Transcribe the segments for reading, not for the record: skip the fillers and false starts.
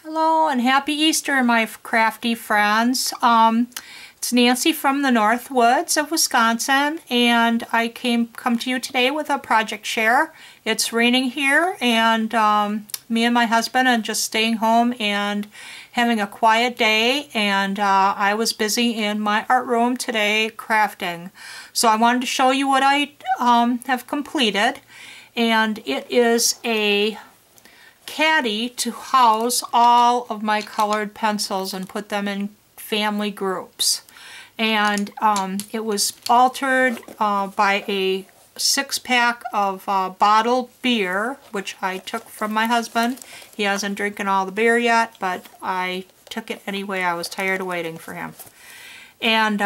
Hello and happy Easter, my crafty friends. It's Nancy from the North Woods of Wisconsin, and I come to you today with a project share. It's raining here, and me and my husband are just staying home and having a quiet day, and I was busy in my art room today crafting. So I wanted to show you what I have completed, and it is a caddy to house all of my colored pencils and put them in family groups. And it was altered by a 6-pack of bottled beer, which I took from my husband. He hasn't drinking all the beer yet, but I took it anyway. I was tired of waiting for him. And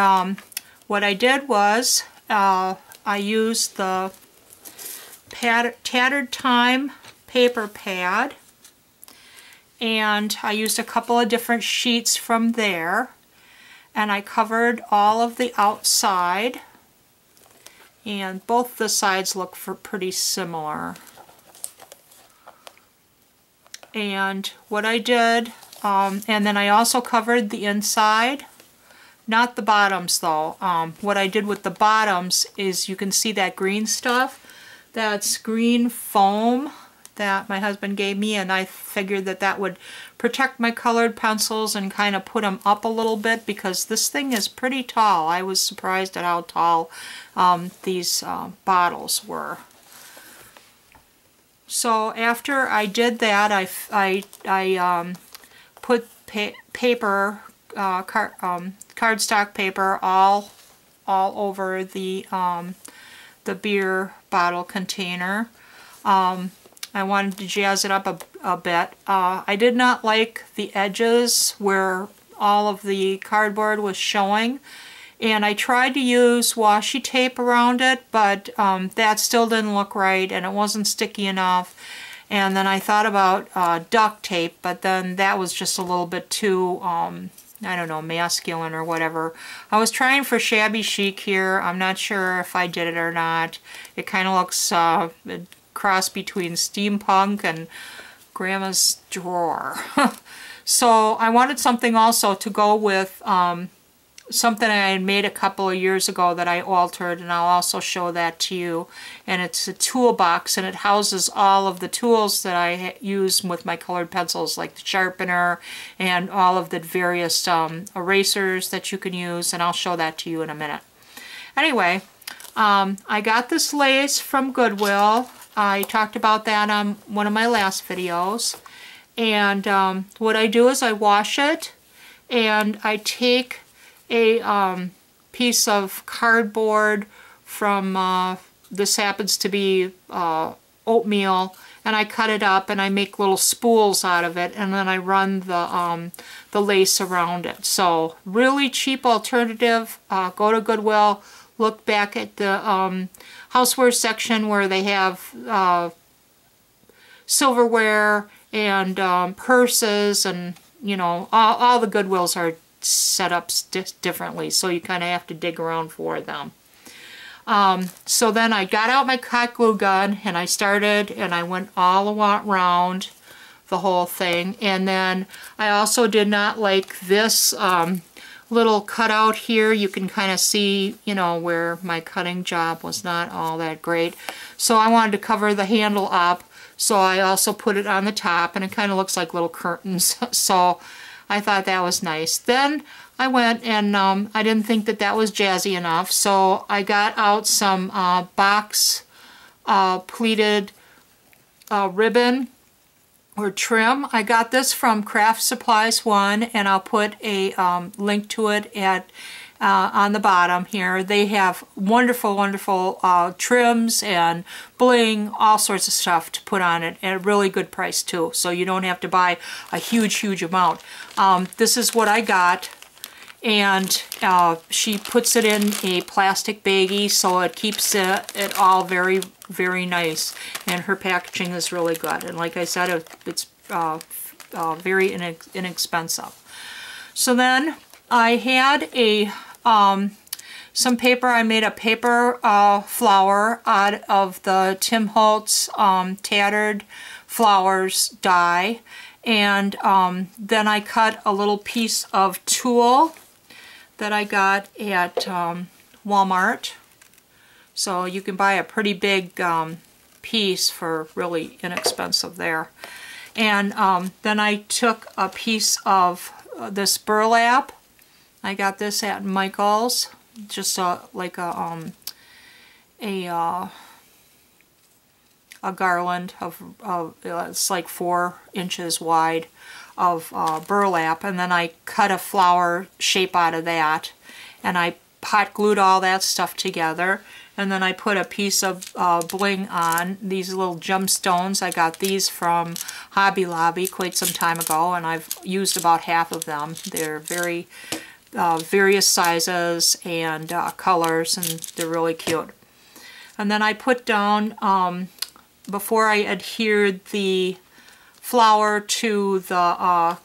what I did was I used the Tattered Time paper pad, and I used a couple of different sheets from there, and I covered all of the outside, and both the sides look pretty similar. And what I did, and then I also covered the inside, not the bottoms though. What I did with the bottoms is, you can see that green stuff. That's green foam that my husband gave me, and I figured that that would protect my colored pencils and kind of put them up a little bit, because this thing is pretty tall. I was surprised at how tall these bottles were. So after I did that, I put cardstock paper all over the beer bottle container. I wanted to jazz it up a bit. I did not like the edges where all of the cardboard was showing, and I tried to use washi tape around it, but that still didn't look right, and it wasn't sticky enough. And then I thought about duct tape, but then that was just a little bit too I don't know, masculine or whatever. I was trying for shabby chic here. I'm not sure if I did it or not. It kind of looks a cross between steampunk and grandma's drawer. So I wanted something also to go with something I had made a couple of years ago that I altered, and I'll also show that to you. And it's a toolbox, and it houses all of the tools that I use with my colored pencils, like the sharpener and all of the various erasers that you can use, and I'll show that to you in a minute. Anyway, I got this lace from Goodwill. I talked about that on one of my last videos. And what I do is I wash it, and I take a piece of cardboard from, this happens to be oatmeal, and I cut it up and I make little spools out of it, and then I run the lace around it. So really cheap alternative. Go to Goodwill, look back at the houseware section where they have silverware and purses, and you know, all the Goodwills are set up differently, so you kind of have to dig around for them. So then I got out my hot glue gun, and I started, and I went all around the whole thing. And then I also did not like this little cutout here. You can kind of see, you know, where my cutting job was not all that great. So I wanted to cover the handle up, so I also put it on the top, and it kind of looks like little curtains. So I thought that was nice. Then I went and I didn't think that that was jazzy enough, so I got out some box pleated ribbon or trim. I got this from Craft Supplies 1, and I'll put a link to it at on the bottom here. They have wonderful, wonderful trims and bling, all sorts of stuff to put on it, at a really good price too, so you don't have to buy a huge amount. This is what I got, and she puts it in a plastic baggie, so it keeps it all very, very nice, and her packaging is really good, and like I said, it's very inexpensive. So then I had some paper. I made a paper flower out of the Tim Holtz tattered flowers die. And then I cut a little piece of tulle that I got at Walmart. So you can buy a pretty big piece for really inexpensive there. And then I took a piece of this burlap. I got this at Michael's, just like a garland of it's like 4 inches wide of burlap, and then I cut a flower shape out of that, and I hot glued all that stuff together, and then I put a piece of bling on these little gemstones. I got these from Hobby Lobby quite some time ago, and I've used about half of them. They're very various sizes and colors, and they're really cute. And then I put down, before I adhered the flower to the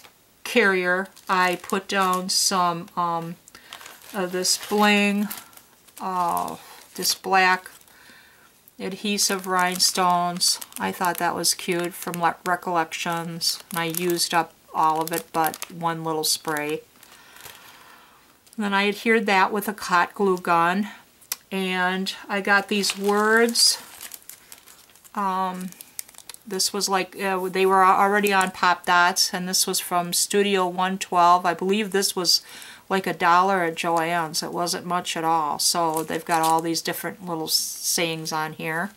carrier, I put down some of this bling, this black adhesive rhinestones. I thought that was cute from Recollections, and I used up all of it but one little spray. And then I adhered that with a hot glue gun, and I got these words. This was like, they were already on Pop Dots, and this was from Studio 112. I believe this was like $1 at Joann's. It wasn't much at all. So they've got all these different little sayings on here.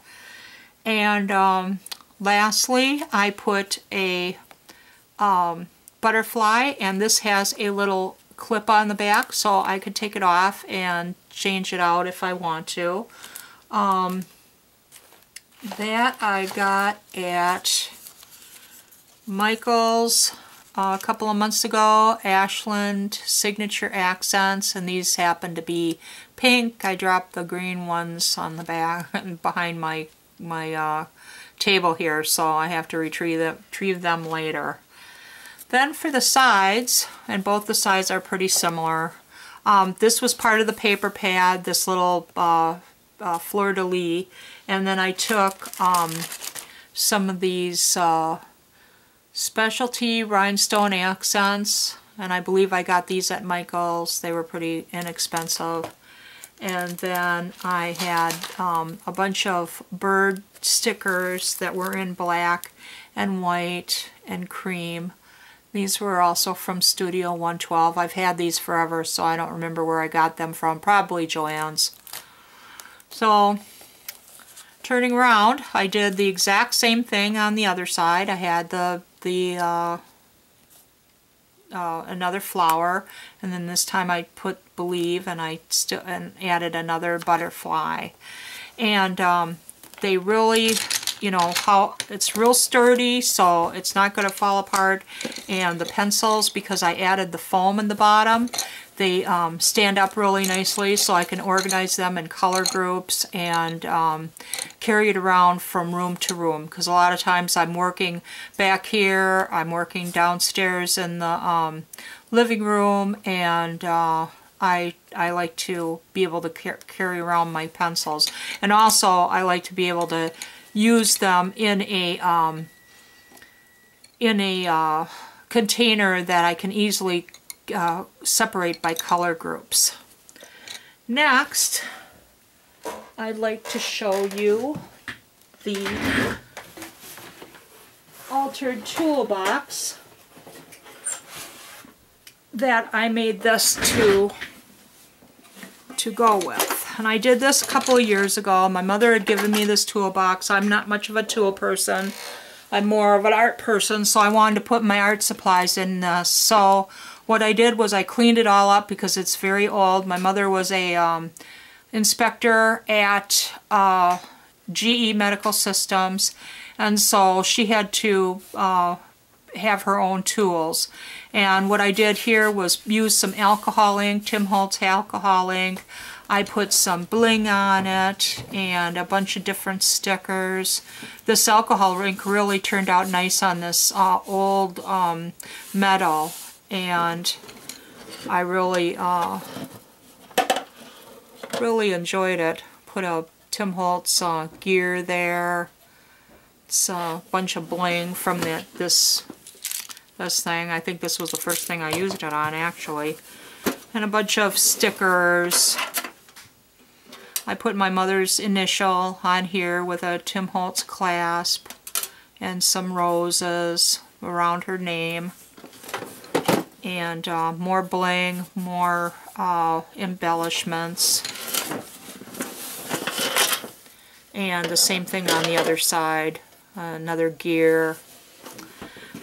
And lastly, I put a butterfly, and this has a little clip on the back, so I could take it off and change it out if I want to. That I got at Michael's a couple of months ago, Ashland Signature Accents, and these happen to be pink. I dropped the green ones on the back behind my table here, so I have to retrieve them later. Then for the sides, and both the sides are pretty similar, this was part of the paper pad, this little fleur-de-lis, and then I took some of these specialty rhinestone accents, and I believe I got these at Michael's. They were pretty inexpensive. And then I had a bunch of bird stickers that were in black and white and cream. These were also from Studio 112. I've had these forever, so I don't remember where I got them from. Probably Joann's. So, turning around, I did the exact same thing on the other side. I had another flower, and then this time I put Believe, and I added another butterfly. And they really, you know, how it's real sturdy, so it's not going to fall apart. And the pencils, because I added the foam in the bottom, they stand up really nicely, so I can organize them in color groups and carry it around from room to room. Because a lot of times I'm working back here, I'm working downstairs in the living room, and I like to be able to carry around my pencils. And also I like to be able to use them in a container that I can easily separate by color groups. Next, I'd like to show you the altered toolbox that I made this to go with. And I did this a couple of years ago. My mother had given me this toolbox. I'm not much of a tool person. I'm more of an art person, so I wanted to put my art supplies in this. So what I did was I cleaned it all up because it's very old. My mother was a inspector at GE Medical Systems, and so she had to have her own tools. And what I did here was use some alcohol ink, Tim Holtz alcohol ink. I put some bling on it and a bunch of different stickers. This alcohol ink really turned out nice on this old metal, and I really really enjoyed it. Put a Tim Holtz gear there. It's a bunch of bling from this thing. I think this was the first thing I used it on, actually. And a bunch of stickers. I put my mother's initial on here with a Tim Holtz clasp and some roses around her name. And more bling, more embellishments. And the same thing on the other side. Another gear.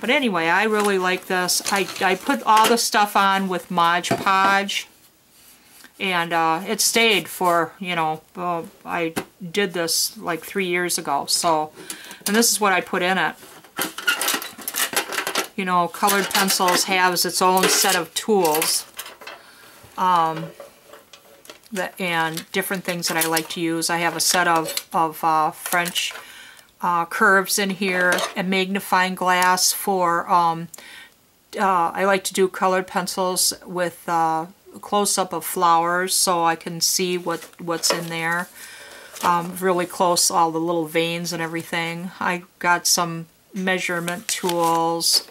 But anyway, I really like this. I put all the stuff on with Mod Podge, and it stayed for, you know, I did this like 3 years ago. So, and this is what I put in it. You know, colored pencils has its own set of tools, and different things that I like to use. I have a set of French curves in here, and magnifying glass for, I like to do colored pencils with close-up of flowers so I can see what's in there. Really close, all the little veins and everything. I got some measurement tools,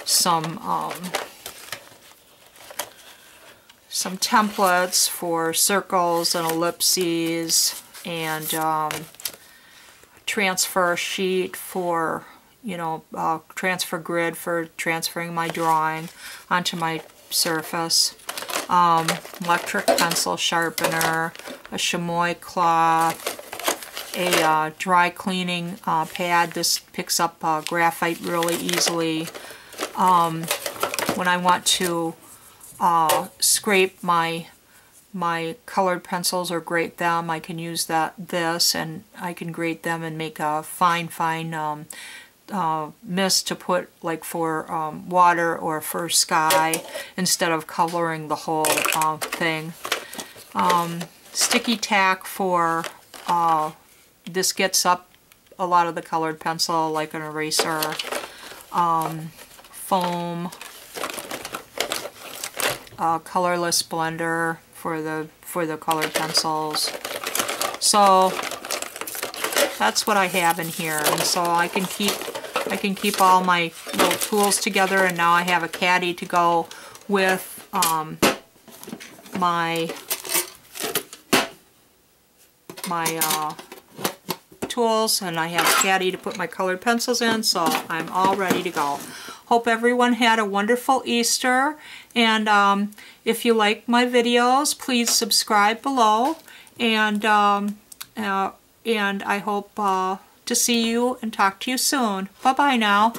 some templates for circles and ellipses, and transfer sheet for, you know, transfer grid for transferring my drawing onto my surface, electric pencil sharpener, a chamois cloth, a dry cleaning pad. This picks up graphite really easily. When I want to scrape my colored pencils or grate them, I can use this, and I can grate them and make a fine mist to put like for water or for sky instead of coloring the whole thing. Sticky tack for this gets up a lot of the colored pencil, like an eraser. Foam, colorless blender for the colored pencils. So that's what I have in here, and so I can keep all my little tools together. And now I have a caddy to go with my tools, and I have a caddy to put my colored pencils in, so I'm all ready to go. Hope everyone had a wonderful Easter, and if you like my videos, please subscribe below, and I hope to see you and talk to you soon. Bye-bye now.